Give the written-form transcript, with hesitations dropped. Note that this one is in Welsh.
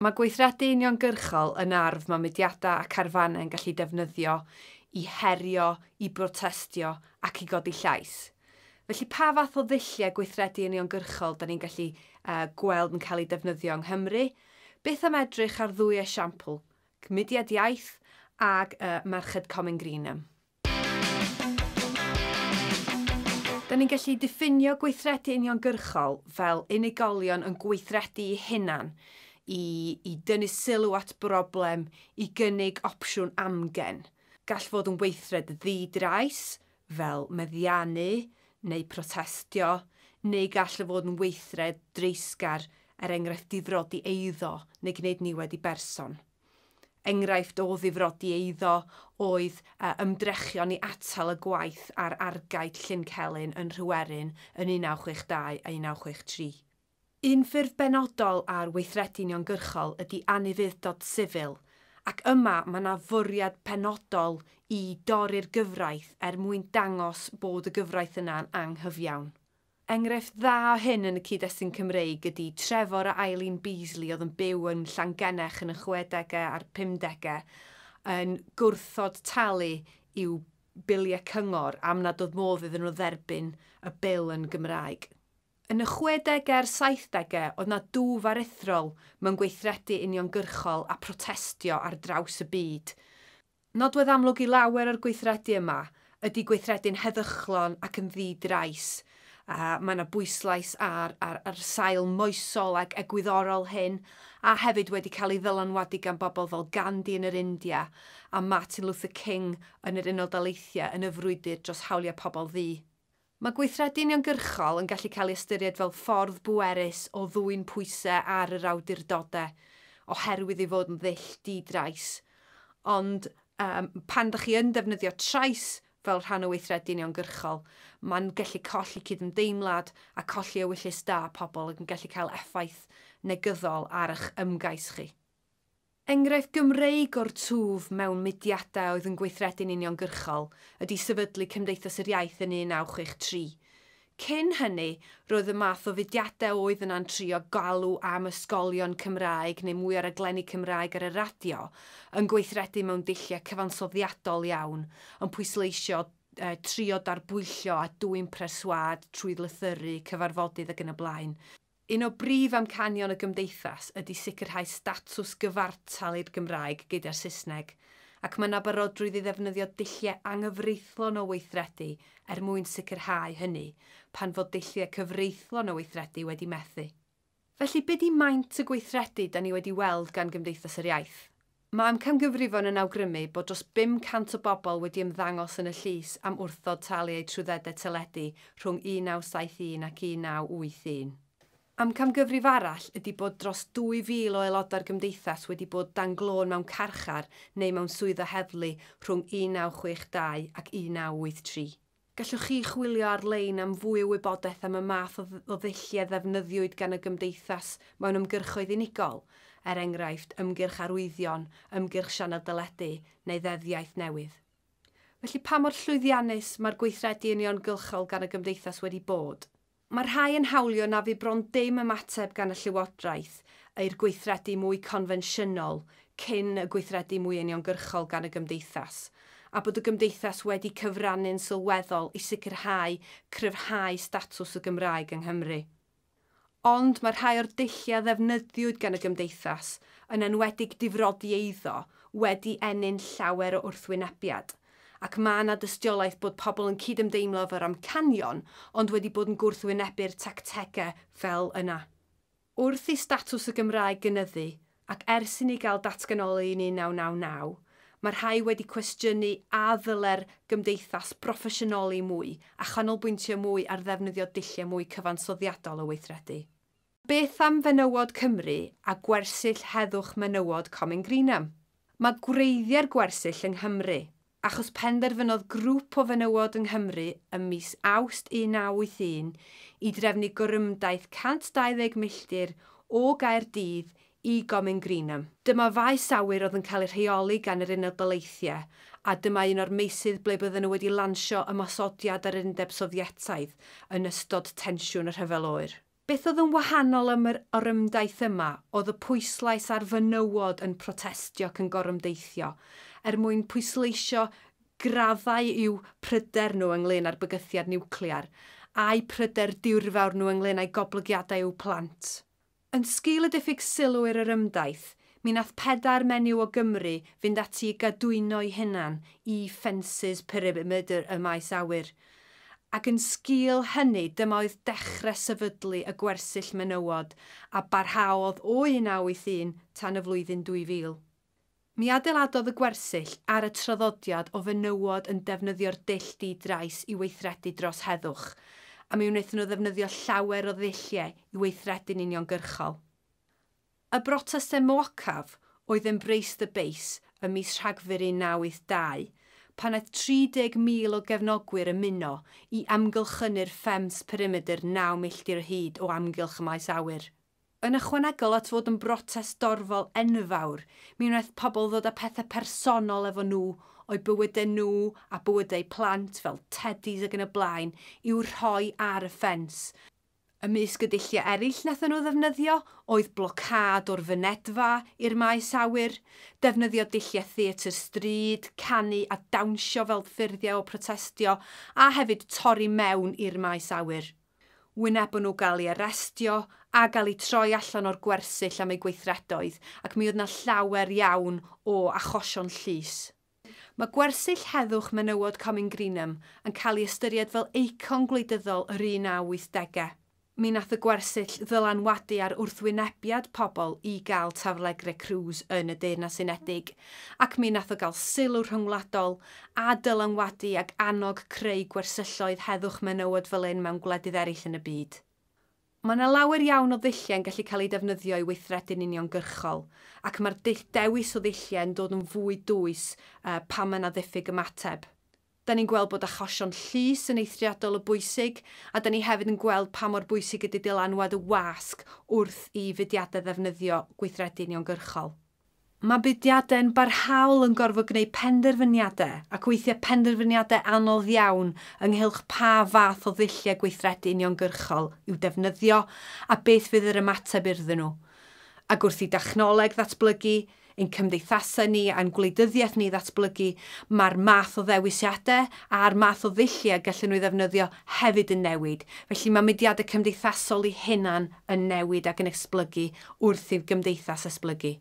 Mae gweithredu uniongyrchol yn arf mae mudiadau ac arfannau yn gallu defnyddio i herio, i brotestio ac i godi llais. Felly pa fath o ddulliau gweithredu uniongyrchol da ni'n gallu gweld yn cael ei defnyddio yng Nghymru? Beth am edrych ar ddwy esiampl, Mudiad Iaith ag Merched Comin Greenham. Da ni'n gallu diffinio gweithredu uniongyrchol fel unigolion yn gweithredu eu hunan i dynnu sylw at broblem, i gynnig opsiwn amgen. Gall fod yn weithred ddi-drais, fel meddiannu neu protestio, neu gall fod yn weithred dreisgar, enghraifft difrodi eiddo neu gwneud niwed i berson. Enghraifft o ddifrodi eiddo oedd ymdrechion i atal y gwaith ar argaid Llyn Celyn yn Rhyweren yn 1962 a 1963. Un ffurf benodol ar weithredu uniongyrchol ydy anufudd-dod sifil, ac yma mae yna fwriad penodol i dorri'r gyfraith mwyn dangos bod y gyfraith yna'n anghyfiawn. Enghraifft dda o hyn yn y cyd-destun Cymreig ydy Trefor a Eileen Beasley oedd yn byw yn Llangenech yn y 60au a'r 50au yn gwrthod talu i'w biliau cyngor am nad oedd modd iddyn nhw dderbyn y bil yn Gymraeg. Yn y 60au a'r 70au oedd na dwf aruthrol mewn gweithredu uniongyrchol a protestio ar draws y byd. Nodwedd amlwg i lawer o'r gweithredu yma ydy gweithredu'n heddychlon ac yn ddi-drais. Mae yna bwyslais ar sail moesol ac egwyddorol hyn, a hefyd wedi cael ei ddylanwadu gan bobl fel Gandhi yn yr India a Martin Luther King yn yr Unol Daleithiau yn y frwydr dros hawliau pobl ddu. Mae gweithredu uniongyrchol yn gallu cael ei ystyried fel ffordd bwerus o ddwyn pwysau ar yr awdurdodau, oherwydd ei fod yn ddull di-drais. Ond pan ydych chi yn defnyddio trais fel rhan o weithredu uniongyrchol, mae'n gallu colli cydymdeimlad a colli ewyllus da pobl ac yn gallu cael effaith negyddol ar eich ymgais chi. Enghraifft Gymreig o'r twf mewn mudiadau oedd yn gweithredu'n uniongyrchol ydy sefydlu Cymdeithas yr Iaith yn 1963. Cyn hynny, roedd y math o fudiadau oedd yna'n trio galw am ysgolion Cymraeg neu mwy ar y glenni Cymraeg ar y radio yn gweithredu mewn dulliau cyfansoddiadol iawn, yn pwysleisio trio darbwyllo a dwyn preswad trwy lythyru, cyfarfodydd ac yn y blaen. Un o brif amcanion y gymdeithas ydy sicrhau statws gyfartal i'r Gymraeg gyda'r Saesneg, ac mae'n abarodrwydd i ddefnyddio dulliau anghyfreithlon o weithredu mwyn sicrhau hynny, pan fod dulliau cyfreithlon o weithredu wedi methu. Felly, be di maint y gweithredu da ni wedi weld gan Gymdeithas yr Iaith? Mae amcamgyfrifon yn awgrymu bod dros 500 o bobl wedi ymddangos yn y llys am wrthod talu eu trwyddedau teledu rhwng 1971 ac 1981. Amcamgyfrif arall ydy bod dros 2,000 o aelodau'r gymdeithas wedi bod dan glôn mewn carchar neu mewn swyddfa heddlu rhwng 1962 ac 1983. Gallwch chi chwilio ar-lein am fwy o wybodaeth am y math o ddulliau ddefnyddiwyd gan y gymdeithas mewn ymgyrchoedd unigol, enghraifft ymgyrch arwyddion, ymgyrch sianel deledu neu ddeddiaeth newydd. Felly pa mor llwyddiannus mae'r gweithredu uniongyrchol gan y gymdeithas wedi bod? Mae rhai yn hawlio na fu bron dim ymateb gan y Llywodraeth i'r gweithredu mwy confensiynol cyn y gweithredu mwy uniongyrchol gan y gymdeithas, a bod y gymdeithas wedi cyfrannu'n sylweddol i sicrhau cryfhau statws y Gymraeg yng Nghymru. Ond mae rhai o'r dulliau ddefnyddiwyd gan y gymdeithas, yn enwedig difrodi eiddo, wedi ennyn llawer o wrthwynebiad, ac mae yna dystiolaeth bod pobl yn cydymdeimlo efo'r amcanion, ond wedi bod yn gwrthwynebu'r tactegau fel yna. Wrth i statws y Gymraeg gynyddu, ac ers i ni gael datganoli yn 1999, mae rhai wedi cwestiynu a ddyle'r gymdeithas proffesiynoli mwy a chanolbwyntio mwy ar ddefnyddio dulliau mwy cyfansoddiadol o weithredu. Beth am fenywod Cymru a gwersyll heddwch menywod Comin Greenham? Mae gwreiddiau'r gwersyll yng Nghymru, achos penderfynodd grŵp o fenywod yng Nghymru ym mis Awst 1981 i drefnu gorymdaeth 120 milltir o Gaerdydd i Comin Greenham. Dyma faes awyr oedd yn cael ei rheoli gan yr Unol Daleithiau, a dyma un o'r meysydd ble bydden nhw wedi lansio ymosodiad ar Undeb Sofietaidd yn ystod tensiwn y Rhyfel Oer. Beth oedd yn wahanol am yr orymdaith yma oedd y pwyslais ar fenywod yn protestio ac yn gorymdeithio, mwyn pwysleisio graddau i'w pryder nhw ynglyn â'r bygythiad niwclear, a'i pryder diwrfawr nhw ynglyn â'i goblygiadau i'w plant. Yn sgil y diffyg sylw i'r orymdaith, mi nath 4 menyw o Gymru fynd ati i gadwyno eu hunan i ffensys perimeter y maes awyr. Ac yn sgil hynny, dyma oedd dechrau sefydlu y gwersyll menywod a barhaodd o 1981 tan y flwyddyn 2000. Mi adeiladodd y gwersyll ar y traddodiad o fenywod yn defnyddio'r dull di-drais i weithredu dros heddwch, a mi wnaethon nhw ddefnyddio llawer o ddulliau i weithredu'n uniongyrchol. Y brotestau mwocaf oedd Embrace the Base ym mis Rhagfyr 1982, pan oedd 30,000 o gefnogwyr ymuno i amgylchynu'r ffens perimeter 9 milltir o hyd o amgylch y maes awyr. Yn ychwanegol at fod yn brotest dorfol enfawr, mi wnaeth pobl ddod â pethau personol efo nhw o'i bywydau nhw a bywydau plant fel teddys ac yn y blaen i'w rhoi ar y ffens. Ymysg y dulliau eraill wnaethon nhw ddefnyddio oedd blocad o'r fynedfa i'r maes awyr, defnyddio dulliau theatr stryd, canu a dawnsio fel ffurfiau o protestio, a hefyd torri mewn i'r maes awyr. Wynebon nhw gael ei arestio a gael ei troi allan o'r gwersyll am ei gweithredoedd, ac mi oedd yna llawer iawn o achosion llys. Mae gwersyll heddwch menywod Comin Greenham yn cael ei ystyried fel eicon gwleidyddol yr 1980au. Mi nath y gwersyll ddylanwadu ar wrthwynebiad pobl i gael taflegrau crws yn y Deyrnas Unedig, ac mi nath o gael sylw rhyngwladol a dylanwadu ag annog creu gwersylloedd heddwch menywod fel un mewn gwledydd eraill yn y byd. Mae yna lawer iawn o ddulliau yn gallu cael ei defnyddio i weithredu'n uniongyrchol, ac mae'r dewis o ddulliau yn dod yn fwy dwys pan mae yna ddiffyg ymateb. Da ni'n gweld bod achosion llys yn eithriadol o bwysig, a da ni hefyd yn gweld pa mor bwysig ydy dylanwad y wasg wrth i fudiadau ddefnyddio gweithredu'n uniongyrchol. Mae budiadau yn barhaol yn gorfod gwneud penderfyniadau ac weithiau penderfyniadau anodd iawn ynghylch pa fath o ddulliau gweithredu'n uniongyrchol i'w defnyddio a beth fydd yr ymateb iddyn nhw. Ac wrth i dechnoleg ddatblygu, ein cymdeithasau ni a'n gwleidyddiaeth ni ddatblygu, mae'r math o ddewisiadau a'r math o ddulliau gallen nhw ddefnyddio hefyd yn newid. Felly mae mudiadau cymdeithasol eu hunan yn newid ac yn esblygu wrth i'r gymdeithas esblygu.